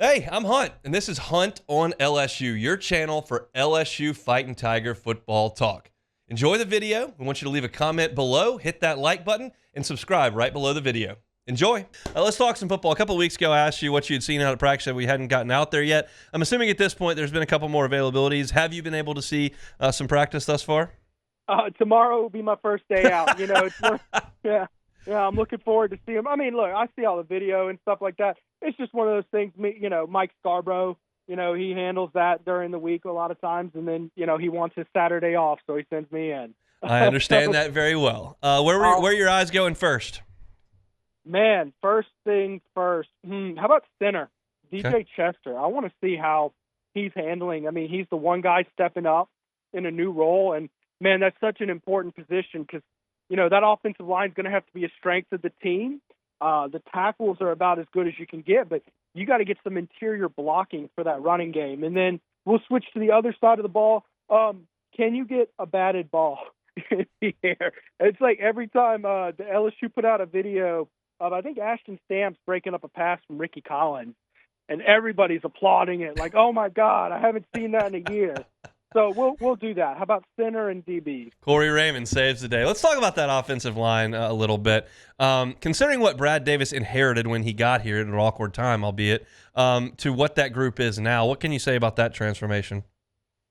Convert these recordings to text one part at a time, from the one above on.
Hey, I'm Hunt, and this is Hunt on LSU, your channel for LSU Fighting Tiger football talk. Enjoy the video. We want you to leave a comment below, hit that like button, and subscribe right below the video. Enjoy. Let's talk some football. A couple of weeks ago, I asked you what you had seen out of practice that we hadn't gotten out there yet. I'm assuming at this point there's been a couple more availabilities. Have you been able to see some practice thus far? Tomorrow will be my first day out. Yeah, I'm looking forward to see him. I mean, look, I see all the video and stuff like that. It's just one of those things. Mike Scarborough, he handles that during the week a lot of times, and then he wants his Saturday off, so he sends me in. I understand that very well. Where are your eyes going first? Man, first thing first. How about center? DJ Okay. Chester. I want to see how he's handling. I mean, he's the one guy stepping up in a new role, and man, that's such an important position because that offensive line is going to have to be a strength of the team. The tackles are about as good as you can get, but you got to get some interior blocking for that running game. And then we'll switch to the other side of the ball. Can you get a batted ball in the air? It's like every time the LSU put out a video of, I think, Ashton Stamps breaking up a pass from Ricky Collins, and everybody's applauding it like, oh, my God, I haven't seen that in a year. So we'll do that. How about center and DB? Corey Raymond saves the day. Let's talk about that offensive line a little bit. Considering what Brad Davis inherited when he got here at an awkward time, albeit, to what that group is now, what can you say about that transformation?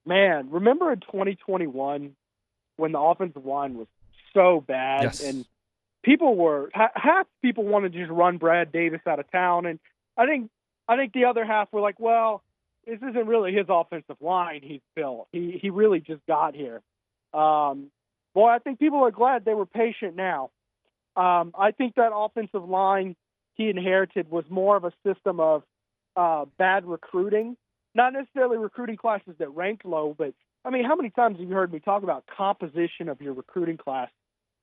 Man, remember in 2021 when the offensive line was so bad, Yes. and people were half people wanted to just run Brad Davis out of town, and I think the other half were like, well, this isn't really his offensive line he's built. He really just got here. Well, I think people are glad they were patient now. I think that offensive line he inherited was more of a system of bad recruiting, not necessarily recruiting classes that ranked low, but, I mean, how many times have you heard me talk about composition of your recruiting class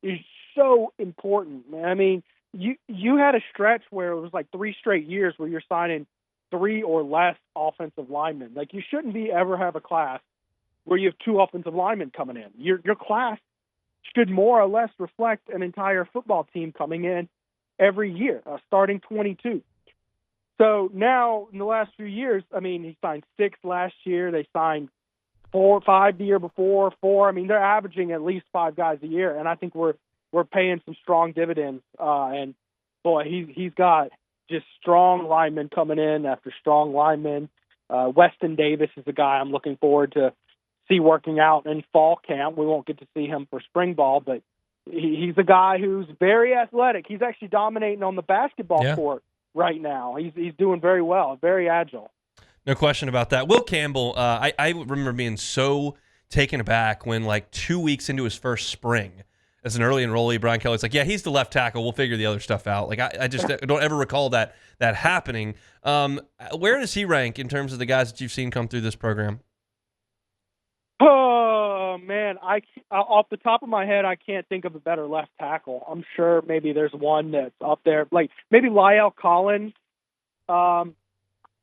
is so important, man. I mean, you had a stretch where it was like 3 straight years where you're signing 3 or less offensive linemen. Like, you shouldn't ever have a class where you have 2 offensive linemen coming in. Your class should more or less reflect an entire football team coming in every year, starting 22. So now, in the last few years, I mean, he signed 6 last year. They signed 4 or 5 the year before, 4. I mean, they're averaging at least 5 guys a year, and I think we're paying some strong dividends. And boy, he's got just strong linemen coming in after strong linemen. Weston Davis is a guy I'm looking forward to see working out in fall camp. We won't get to see him for spring ball, but he's a guy who's very athletic. He's actually dominating on the basketball court right now. He's doing very well, very agile. No question about that. Will Campbell, I remember being so taken aback when, like, 2 weeks into his first spring, as an early enrollee, Brian Kelly's like, yeah, he's the left tackle. We'll figure the other stuff out. Like, I just don't ever recall that happening. Where does he rank in terms of the guys that you've seen come through this program? Oh, man, off the top of my head, I can't think of a better left tackle. I'm sure maybe there's one that's up there. Like, maybe Lyle Collins.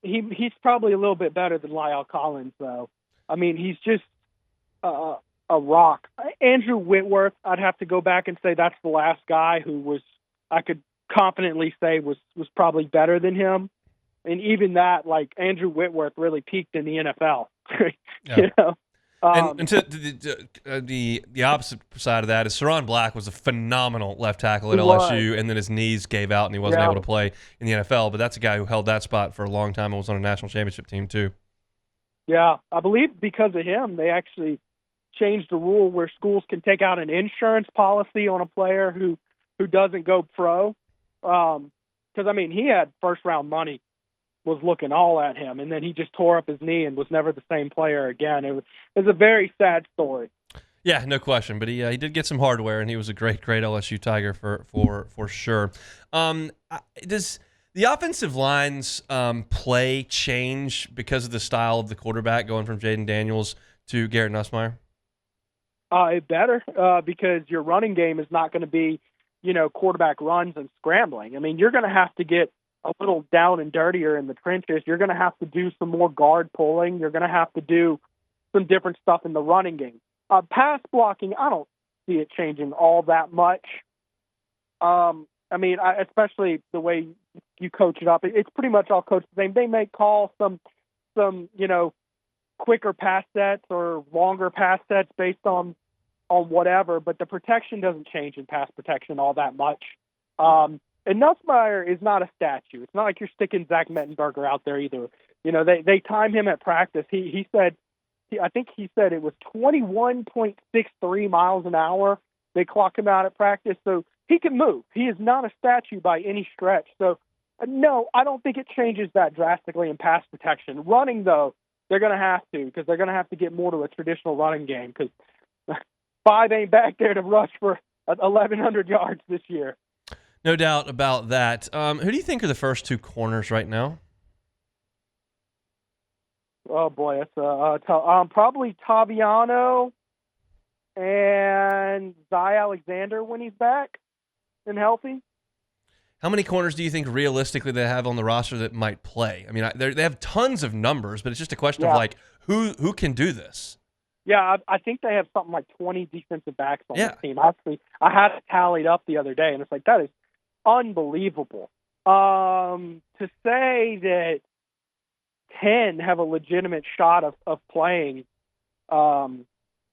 He's probably a little bit better than Lyle Collins, though. I mean, he's just a rock. Andrew Whitworth, I'd have to go back and say that's the last guy who I could confidently say was probably better than him. And even that, like, Andrew Whitworth really peaked in the NFL. Yeah. And to the opposite side of that is Saron Black was a phenomenal left tackle at LSU, and then his knees gave out and he wasn't able to play in the NFL. But that's a guy who held that spot for a long time and was on a national championship team too. Yeah, I believe because of him, they actually changed the rule where schools can take out an insurance policy on a player who doesn't go pro. Because, I mean, he had first-round money, was looking all at him, and then he just tore up his knee and was never the same player again. It was a very sad story. Yeah, no question. But he did get some hardware, and he was a great LSU Tiger for sure. Does the offensive line's play change because of the style of the quarterback going from Jaden Daniels to Garrett Nussmeier? It better because your running game is not going to be, quarterback runs and scrambling. I mean, you're going to have to get a little down and dirtier in the trenches. You're going to have to do some more guard pulling. You're going to have to do some different stuff in the running game. Pass blocking, I don't see it changing all that much. I mean, especially the way you coach it up. It's pretty much all coached the same. They may call some quicker pass sets or longer pass sets based on whatever, but the protection doesn't change in pass protection all that much. And Nussmeier is not a statue. It's not like you're sticking Zach Mettenberger out there either. They time him at practice. He said it was 21.63 miles an hour. They clock him out at practice, so he can move. He is not a statue by any stretch. So, no, I don't think it changes that drastically in pass protection. Running, though, they're going to have to, because they're going to have to get more to a traditional running game, because 5 ain't back there to rush for 1,100 yards this year. No doubt about that. Who do you think are the first 2 corners right now? Oh, boy, that's probably Toviano and Zy Alexander when he's back and healthy. How many corners do you think realistically they have on the roster that might play? I mean, they have tons of numbers, but it's just a question of like who can do this. Yeah, I think they have something like 20 defensive backs on the team. Actually, I had it tallied up the other day, and it's like, that is unbelievable. To say that 10 have a legitimate shot of playing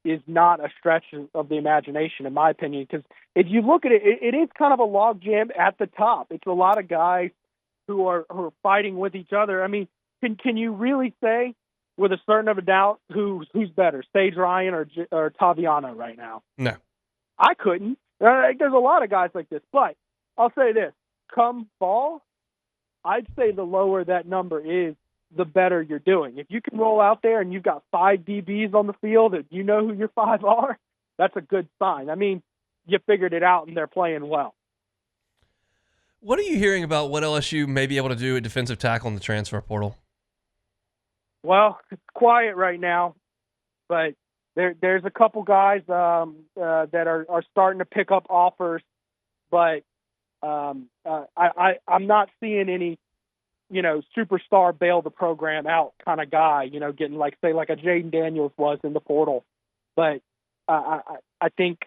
is not a stretch of the imagination, in my opinion, because if you look at it, it is kind of a logjam at the top. It's a lot of guys who are fighting with each other. I mean, can you really say with a certain of a doubt who's better, Sage Ryan or Toviano right now? No. I couldn't. There's a lot of guys like this, but I'll say this. Come fall, I'd say the lower that number is, the better you're doing. If you can roll out there and you've got 5 DBs on the field and you know who your 5 are, that's a good sign. I mean, you figured it out and they're playing well. What are you hearing about what LSU may be able to do at defensive tackle in the transfer portal? Well, it's quiet right now, but there's a couple guys that are starting to pick up offers, but I'm not seeing any superstar bail the program out kind of guy, getting like a Jaden Daniels was in the portal. But I think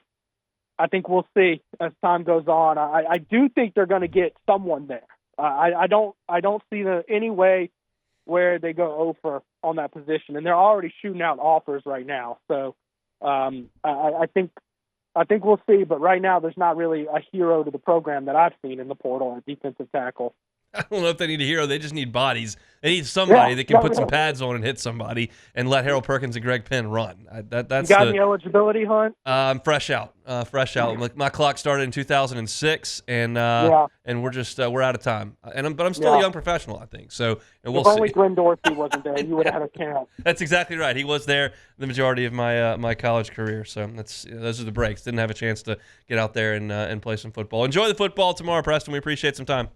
we'll see as time goes on. I do think they're going to get someone there. I don't see any way where they go over on that position, and they're already shooting out offers right now. So I think we'll see. But right now, there's not really a hero to the program that I've seen in the portal at defensive tackle. I don't know if they need a hero. They just need bodies. They need somebody that can put some pads on and hit somebody and let Harold Perkins and Greg Penn run. That's you got any eligibility, Hunt? Fresh out. My clock started in 2006, and we're out of time. But I'm still a young professional, I think. So we'll if see. Only Glenn Dorsey wasn't there, you would have had a chance. That's exactly right. He was there the majority of my college career. So those are the breaks. Didn't have a chance to get out there and play some football. Enjoy the football tomorrow, Preston. We appreciate some time.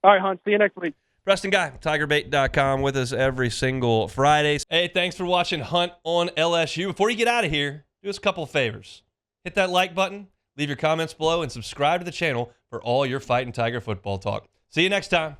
All right, Hunt. See you next week. Preston Guy, TigerBait.com, with us every single Friday. Hey, thanks for watching Hunt on LSU. Before you get out of here, do us a couple of favors. Hit that like button, leave your comments below, and subscribe to the channel for all your Fighting Tiger football talk. See you next time.